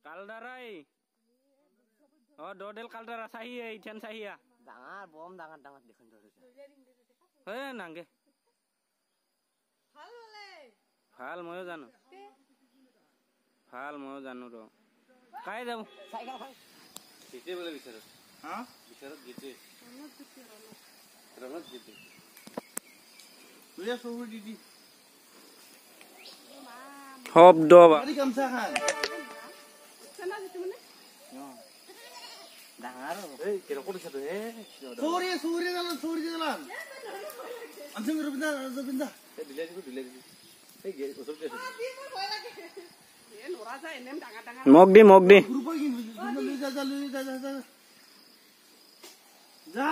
কালদাৰাই দোদেল কালদাৰা সাহিয়ে ইঠান সাহিয়া ডাঙৰ বম ডাঙৰ ডাঙৰ দেখোন ধৰিছে হে নাংগে ভাল ময়ো জানো ৰ কাই যাব চাইকেল খাই জিতে বলে বিচাৰত হা বিচাৰত জিতে ৰনত জিতে তুই সৰু দিদি শব্দ বাড়ি গামছা খান চেনা জিতে মানে ডাঙৰ এই কেৰকো দিছাতো হে সৌৰি জালান আনসং ৰবিন্দা এই দিলে এই ওচৰত আছে মগ দি গ্ৰুপৰ কি লৈ যা যা